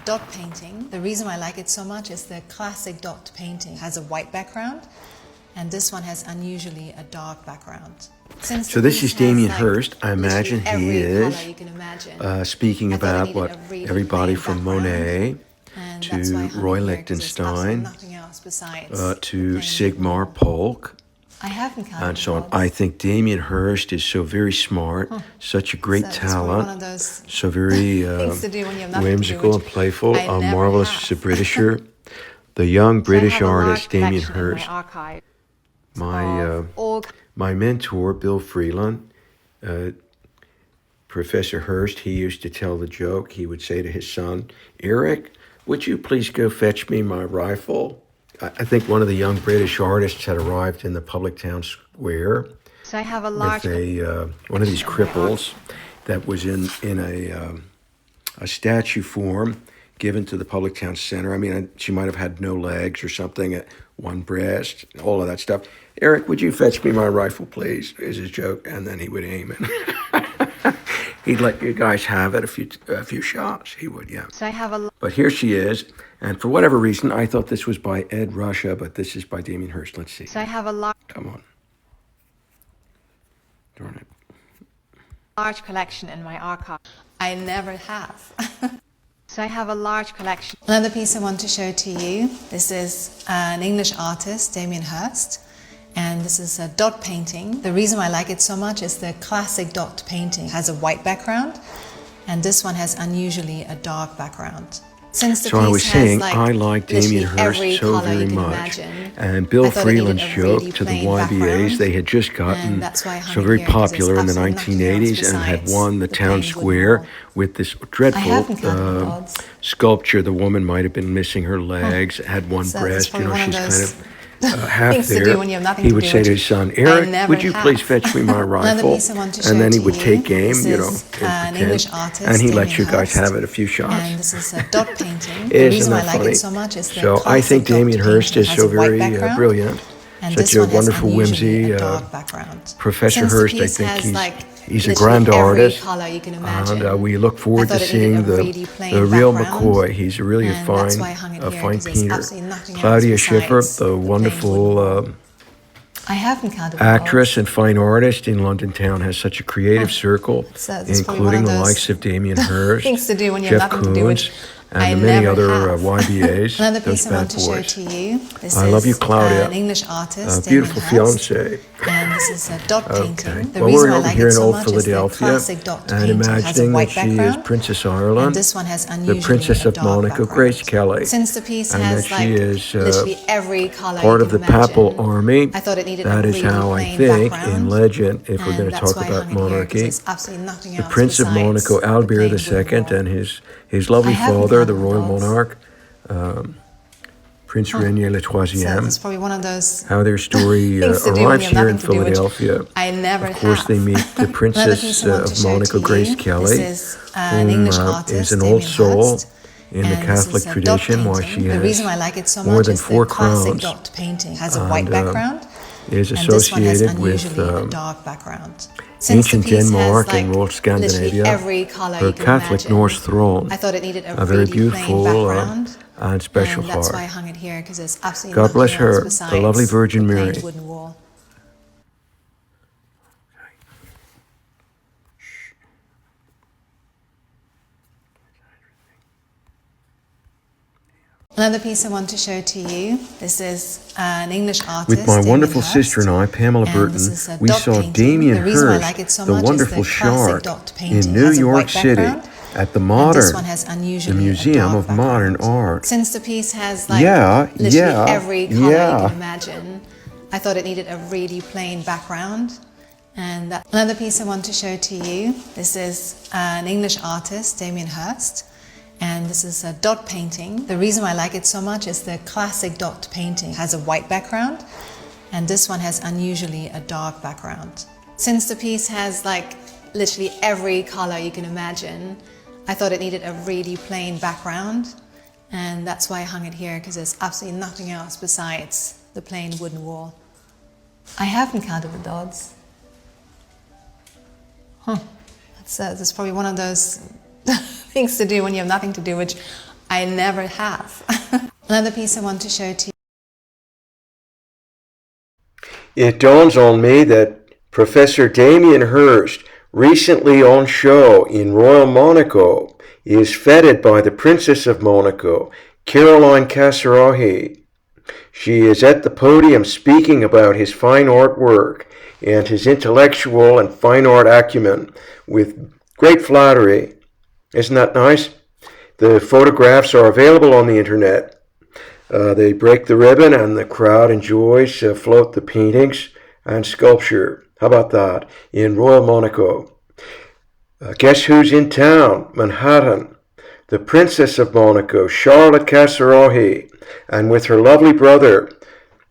dot painting. The reason I like it so much is the classic dot painting has a white background, and this one has unusually a dark background. So this is Damien Hirst. I imagine he is speaking about what everybody from Monet to Roy Lichtenstein to Sigmar Polk and so on. I think Damien Hirst is so very smart, such a great talent, so very whimsical and playful, a marvelous Britisher. The young British artist Damien Hirst. My mentor, Bill Freeland, Professor Hirst, he used to tell the joke. He would say to his son, "Eric, would you please go fetch me my rifle?" I think one of the young British artists had arrived in the public town square so I have a large with one of these cripples that was in a statue form given to the public town center. I mean, she might have had no legs or something, one breast, all of that stuff. "Eric, would you fetch me my rifle, please?" is his joke, and then he would aim it. He'd let you guys have it a few shots. He would, yeah. So I have But here she is, and for whatever reason, I thought this was by Ed Ruscha, but this is by Damien Hirst. Let's see. So I have a Come on. Darn it. large collection in my archive. I never have. So I have a large collection. Another piece I want to show to you. This is an English artist, Damien Hirst, and this is a dot painting. The reason I like it so much is the classic dot painting has a white background, and this one has unusually a dark background. Since the So piece I was saying, has I like Damien Hirst so very much. And Bill Freeland's joke to the YBAs, they had just gotten so very popular in the 1980s and had won the town square with this dreadful sculpture. The woman might have been missing her legs, had one breast, you know, she's kind of half there. He would say to his son, "Eric, would you please fetch me my rifle?" And then he would take aim, you know, and pretend, and he let you guys have it a few shots. And this is a dot painting. Isn't that funny? So I think Damien Hirst is so very brilliant, such a wonderful whimsy. Professor Hirst, I think he's a grand artist, and we look forward to seeing the real McCoy. He's really a fine painter. Claudia Schiffer, the wonderful actress and fine artist in London town, has such a creative circle, including the likes of Damien Hirst, Jeff Koons, and the many other YBAs, those bad boys. I love you, Claudia. An English artist, beautiful fiancé. And this is a dot painting. Well, we're over here in old Philadelphia, and imagining that she is Princess Ireland, this one has the Princess of Monaco, Grace Kelly, since the piece and has that she is literally every color part of the papal army. I thought it needed that a is really how I plain think, background. in legend, if we're going to talk about monarchy, the Prince of Monaco, Albert II, and his lovely father, the royal monarch, Prince Rainier Le Troisième, it's probably one of those how their story arrives here in Philadelphia. Of course, they meet the Princess of Monaco, Grace Kelly, whom is an old soul in the Catholic tradition, why she has more than 4 crowns, and is associated with ancient Denmark and rural Scandinavia, her Catholic Norse throne, a very beautiful and special heart. God bless her, the lovely Virgin Mary. Another piece I want to show to you. This is an English artist. With my wonderful sister and I, Pamela Burton, we saw Damien Hirst, the wonderful shark, in New York City at the Museum of Modern Art. Since the piece has literally every color you can imagine, I thought it needed a really plain background. And another piece I want to show to you. This is an English artist, Damien Hirst. And this is a dot painting. The reason I like it so much is the classic dot painting has a white background, and this one has unusually a dark background. Since the piece has literally every color you can imagine, I thought it needed a really plain background, and that's why I hung it here, because there's absolutely nothing else besides the plain wooden wall. I haven't counted the dots. That's probably one of those things to do when you have nothing to do, which I never have. Another piece I want to show to you. It dawns on me that Professor Damien Hirst, recently on show in Royal Monaco, is feted by the Princess of Monaco, Caroline Casarahi. She is at the podium speaking about his fine art work and his intellectual and fine art acumen with great flattery. Isn't that nice? The photographs are available on the internet. They break the ribbon and the crowd enjoys float the paintings and sculpture. How about that? In Royal Monaco. Guess who's in town? Manhattan. The Princess of Monaco, Charlotte Casarahi, and with her lovely brother,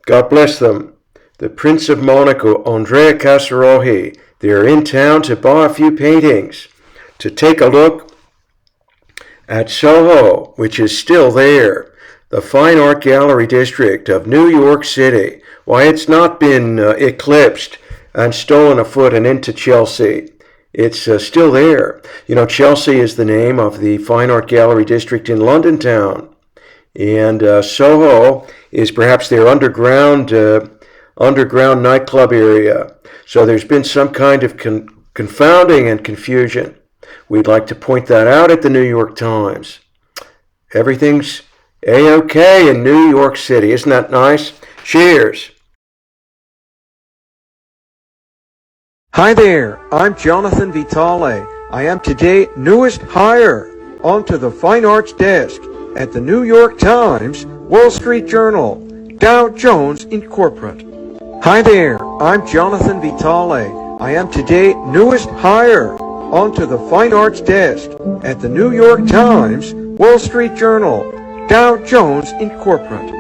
God bless them, the Prince of Monaco, Andrea Casarahi. They're in town to buy a few paintings, to take a look at Soho, which is still there, the fine art gallery district of New York City. Why, it's not been eclipsed and stolen afoot and into Chelsea. It's still there. You know, Chelsea is the name of the fine art gallery district in London town. And Soho is perhaps their underground nightclub area. So there's been some kind of confounding and confusion. We'd like to point that out at the New York Times. Everything's A-OK in New York City. Isn't that nice? Cheers. Hi there, I'm Jonathan.t.vitale. I am today newest hire onto the Fine Arts desk at the New York Times, Wall Street Journal, Dow Jones Incorporate. Hi there, I'm Jonathan.t.vitale. I am today newest hire onto the Fine Arts desk at the New York Times, Wall Street Journal, Dow Jones Incorporate.